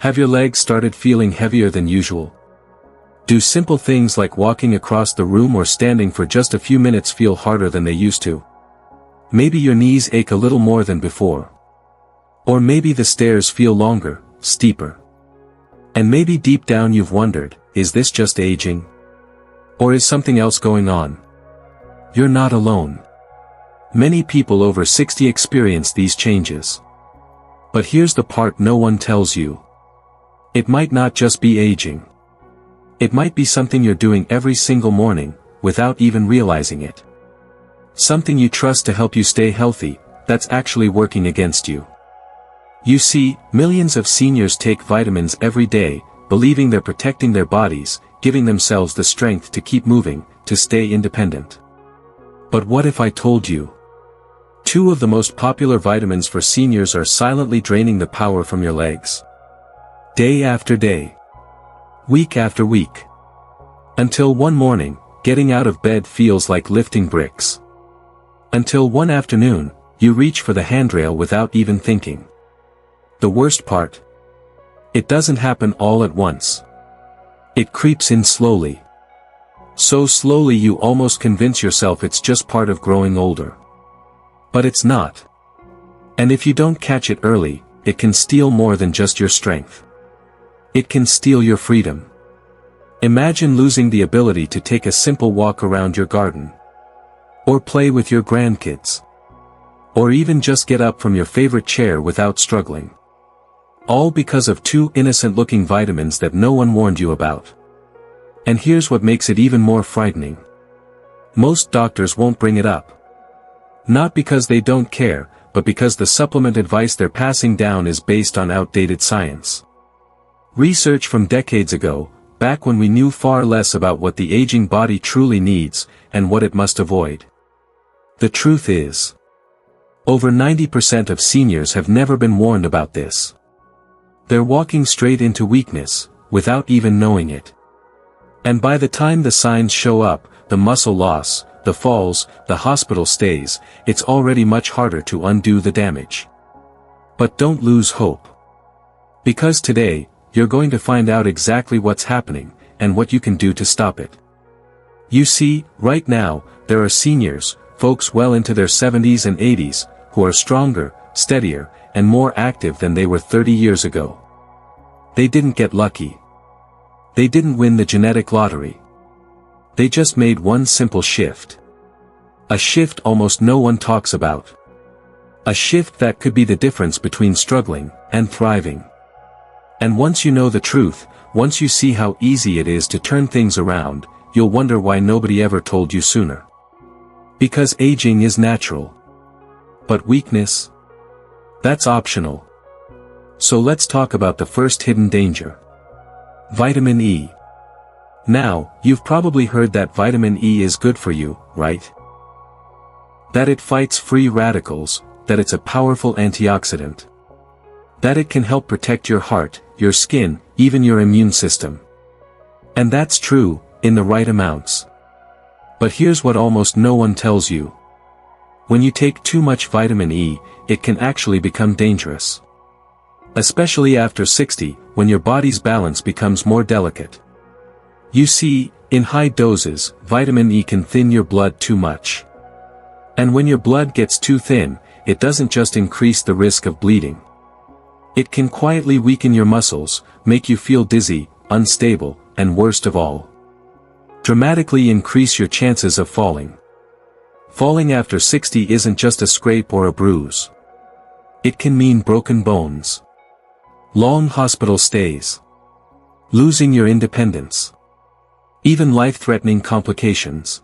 Have your legs started feeling heavier than usual? Do simple things like walking across the room or standing for just a few minutes feel harder than they used to? Maybe your knees ache a little more than before. Or maybe the stairs feel longer, steeper. And maybe deep down you've wondered, is this just aging? Or is something else going on? You're not alone. Many people over 60 experience these changes. But here's the part no one tells you. It might not just be aging. It might be something you're doing every single morning, without even realizing it. Something you trust to help you stay healthy, that's actually working against you. You see, millions of seniors take vitamins every day, believing they're protecting their bodies, giving themselves the strength to keep moving, to stay independent. But what if I told you? 2 of the most popular vitamins for seniors are silently draining the power from your legs. Day after day. Week after week. Until one morning, getting out of bed feels like lifting bricks. Until one afternoon, you reach for the handrail without even thinking. The worst part? It doesn't happen all at once. It creeps in slowly. So slowly you almost convince yourself it's just part of growing older. But it's not. And if you don't catch it early, it can steal more than just your strength. It can steal your freedom. Imagine losing the ability to take a simple walk around your garden. Or play with your grandkids. Or even just get up from your favorite chair without struggling. All because of 2 innocent-looking vitamins that no one warned you about. And here's what makes it even more frightening. Most doctors won't bring it up. Not because they don't care, but because the supplement advice they're passing down is based on outdated science. Research from decades ago, back when we knew far less about what the aging body truly needs, and what it must avoid. The truth is, over 90% of seniors have never been warned about this. They're walking straight into weakness, without even knowing it. And by the time the signs show up, the muscle loss, the falls, the hospital stays, it's already much harder to undo the damage. But don't lose hope. Because today, you're going to find out exactly what's happening, and what you can do to stop it. You see, right now, there are seniors, folks well into their 70s and 80s, who are stronger, steadier, and more active than they were 30 years ago. They didn't get lucky. They didn't win the genetic lottery. They just made one simple shift. A shift almost no one talks about. A shift that could be the difference between struggling and thriving. And once you know the truth, once you see how easy it is to turn things around, you'll wonder why nobody ever told you sooner. Because aging is natural. But weakness? That's optional. So let's talk about the first hidden danger. Vitamin E. Now, you've probably heard that vitamin E is good for you, right? That it fights free radicals, that it's a powerful antioxidant. That it can help protect your heart, your skin, even your immune system. And that's true, in the right amounts. But here's what almost no one tells you. When you take too much vitamin E, it can actually become dangerous. Especially after 60, when your body's balance becomes more delicate. You see, in high doses, vitamin E can thin your blood too much. And when your blood gets too thin, it doesn't just increase the risk of bleeding. It can quietly weaken your muscles, make you feel dizzy, unstable, and worst of all, dramatically increase your chances of falling. Falling after 60 isn't just a scrape or a bruise. It can mean broken bones, long hospital stays, losing your independence, even life-threatening complications.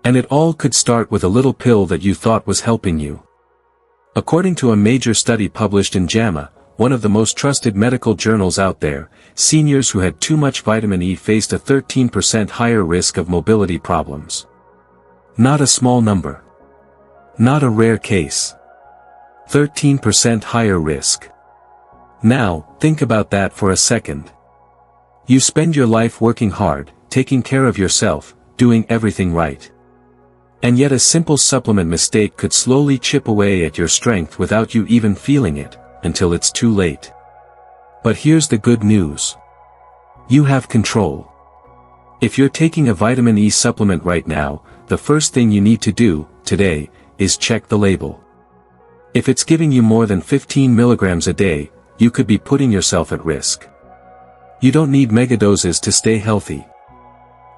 And it all could start with a little pill that you thought was helping you. According to a major study published in JAMA, one of the most trusted medical journals out there, seniors who had too much vitamin E faced a 13% higher risk of mobility problems. Not a small number. Not a rare case. 13% higher risk. Now, think about that for a second. You spend your life working hard, taking care of yourself, doing everything right. And yet a simple supplement mistake could slowly chip away at your strength without you even feeling it, until it's too late. But here's the good news. You have control. If you're taking a vitamin E supplement right now, the first thing you need to do, today, is check the label. If it's giving you more than 15 milligrams a day, you could be putting yourself at risk. You don't need megadoses to stay healthy.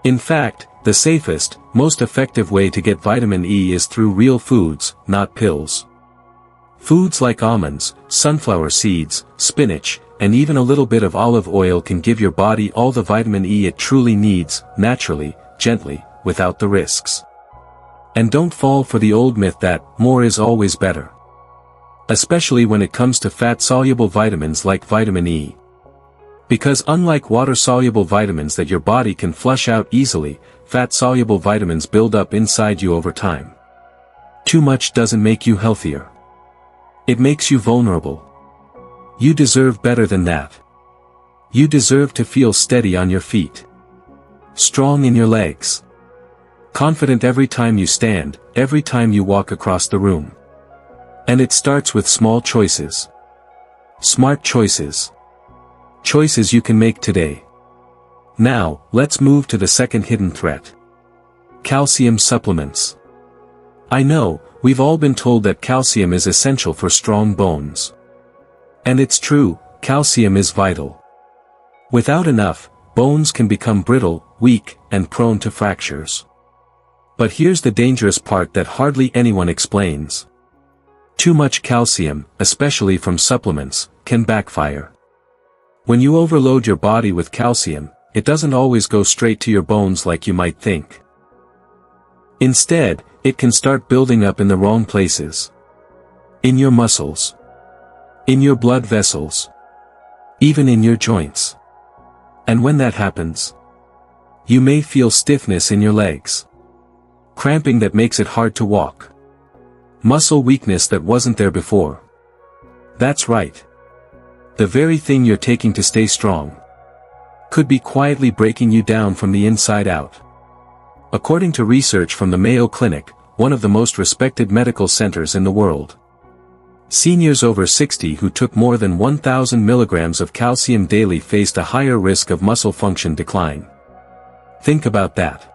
In fact, the safest, most effective way to get vitamin E is through real foods, not pills. Foods like almonds, sunflower seeds, spinach, and even a little bit of olive oil can give your body all the vitamin E it truly needs, naturally, gently, without the risks. And don't fall for the old myth that more is always better. Especially when it comes to fat-soluble vitamins like vitamin E. Because unlike water-soluble vitamins that your body can flush out easily, fat-soluble vitamins build up inside you over time. Too much doesn't make you healthier. It makes you vulnerable. You deserve better than that. You deserve to feel steady on your feet. Strong in your legs. Confident every time you stand, every time you walk across the room. And it starts with small choices. Smart choices. Choices you can make today. Now, let's move to the second hidden threat. Calcium supplements. I know, we've all been told that calcium is essential for strong bones. And it's true, calcium is vital. Without enough, bones can become brittle, weak, and prone to fractures. But here's the dangerous part that hardly anyone explains. Too much calcium, especially from supplements, can backfire. When you overload your body with calcium, it doesn't always go straight to your bones like you might think. Instead, it can start building up in the wrong places. In your muscles. In your blood vessels. Even in your joints. And when that happens, you may feel stiffness in your legs. Cramping that makes it hard to walk. Muscle weakness that wasn't there before. That's right. The very thing you're taking to stay strong could be quietly breaking you down from the inside out. According to research from the Mayo Clinic, one of the most respected medical centers in the world, seniors over 60 who took more than 1,000 milligrams of calcium daily faced a higher risk of muscle function decline. Think about that.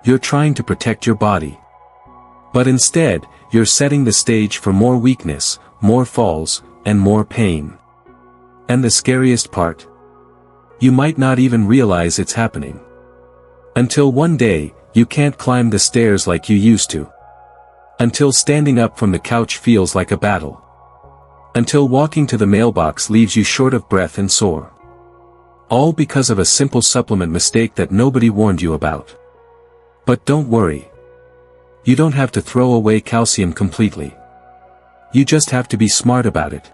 You're trying to protect your body. But instead, you're setting the stage for more weakness, more falls, and more pain. And the scariest part? You might not even realize it's happening. Until one day, you can't climb the stairs like you used to. Until standing up from the couch feels like a battle. Until walking to the mailbox leaves you short of breath and sore. All because of a simple supplement mistake that nobody warned you about. But don't worry. You don't have to throw away calcium completely. You just have to be smart about it.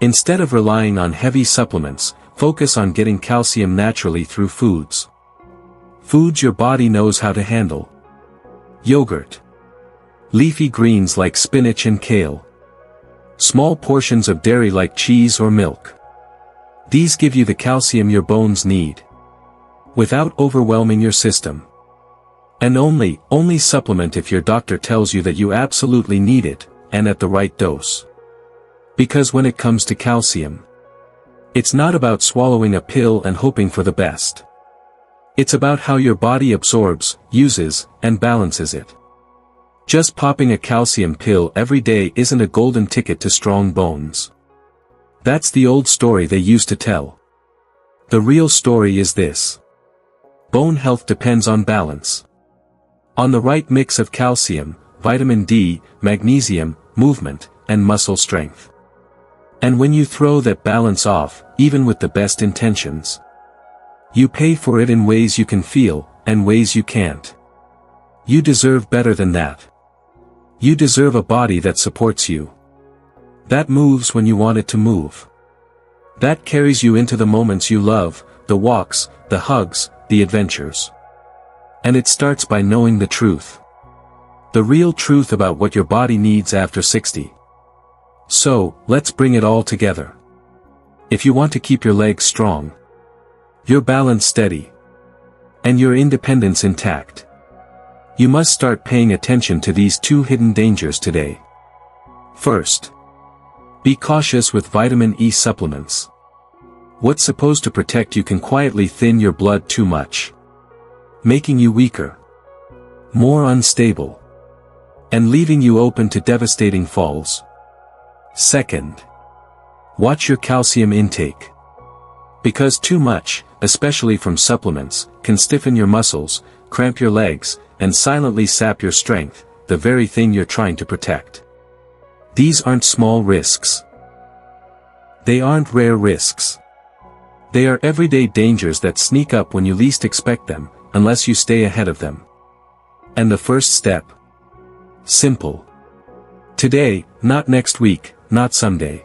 Instead of relying on heavy supplements, focus on getting calcium naturally through foods. Foods your body knows how to handle. Yogurt. Leafy greens like spinach and kale. Small portions of dairy like cheese or milk. These give you the calcium your bones need, without overwhelming your system. And only supplement if your doctor tells you that you absolutely need it, and at the right dose. Because when it comes to calcium, it's not about swallowing a pill and hoping for the best. It's about how your body absorbs, uses, and balances it. Just popping a calcium pill every day isn't a golden ticket to strong bones. That's the old story they used to tell. The real story is this. Bone health depends on balance. On the right mix of calcium, vitamin D, magnesium, movement, and muscle strength. And when you throw that balance off, even with the best intentions, you pay for it in ways you can feel, and ways you can't. You deserve better than that. You deserve a body that supports you. That moves when you want it to move. That carries you into the moments you love, the walks, the hugs, the adventures. And it starts by knowing the truth. The real truth about what your body needs after 60. So, let's bring it all together. If you want to keep your legs strong, your balance steady, and your independence intact, you must start paying attention to these two hidden dangers today. First, be cautious with vitamin E supplements. What's supposed to protect you can quietly thin your blood too much, making you weaker, more unstable, and leaving you open to devastating falls. Second, watch your calcium intake. Because too much, especially from supplements, can stiffen your muscles, cramp your legs, and silently sap your strength, the very thing you're trying to protect. These aren't small risks. They aren't rare risks. They are everyday dangers that sneak up when you least expect them, unless you stay ahead of them. And the first step? Simple. Today, not next week, not someday.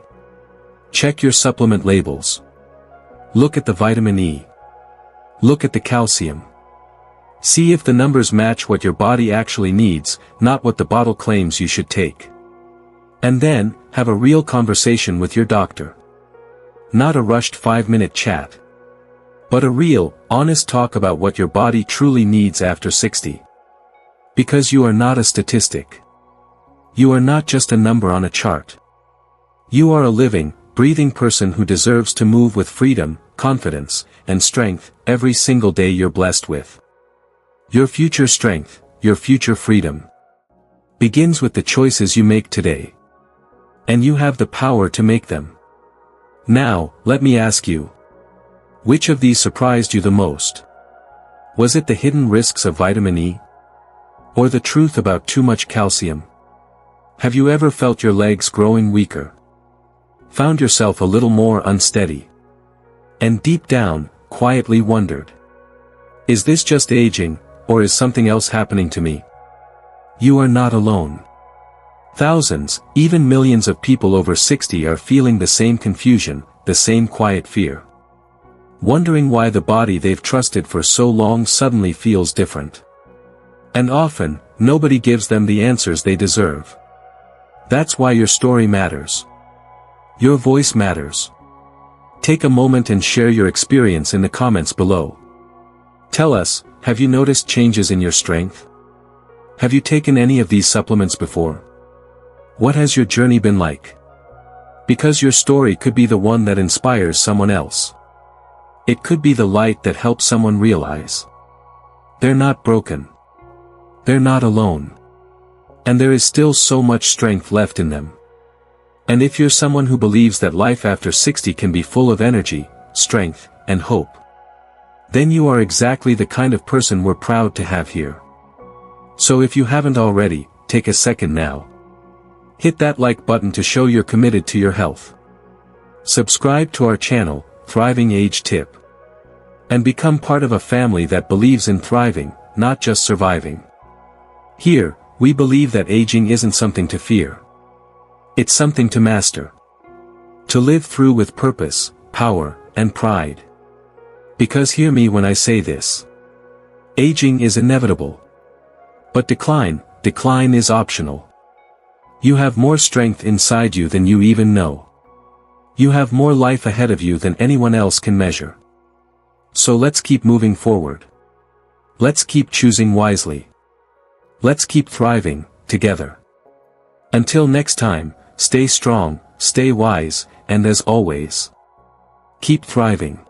Check your supplement labels. Look at the vitamin E. Look at the calcium. See if the numbers match what your body actually needs, not what the bottle claims you should take. And then, have a real conversation with your doctor. Not a rushed 5-minute chat, but a real, honest talk about what your body truly needs after 60. Because you are not a statistic. You are not just a number on a chart. You are a living, breathing person who deserves to move with freedom, confidence, and strength every single day you're blessed with. Your future strength, your future freedom, begins with the choices you make today. And you have the power to make them. Now, let me ask you. Which of these surprised you the most? Was it the hidden risks of vitamin E? Or the truth about too much calcium? Have you ever felt your legs growing weaker? Found yourself a little more unsteady? And deep down, quietly wondered, is this just aging, or is something else happening to me? You are not alone. Thousands, even millions of people over 60 are feeling the same confusion, the same quiet fear. Wondering why the body they've trusted for so long suddenly feels different. And often, nobody gives them the answers they deserve. That's why your story matters. Your voice matters. Take a moment and share your experience in the comments below. Tell us, have you noticed changes in your strength? Have you taken any of these supplements before? What has your journey been like? Because your story could be the one that inspires someone else. It could be the light that helps someone realize they're not broken. They're not alone. And there is still so much strength left in them. And if you're someone who believes that life after 60 can be full of energy, strength, and hope, then you are exactly the kind of person we're proud to have here. So if you haven't already, take a second now. Hit that like button to show you're committed to your health. Subscribe to our channel, Thriving Age Tip. And become part of a family that believes in thriving, not just surviving. Here, we believe that aging isn't something to fear. It's something to master. To live through with purpose, power, and pride. Because hear me when I say this. Aging is inevitable. But decline is optional. You have more strength inside you than you even know. You have more life ahead of you than anyone else can measure. So let's keep moving forward. Let's keep choosing wisely. Let's keep thriving, together. Until next time, stay strong, stay wise, and as always, keep thriving.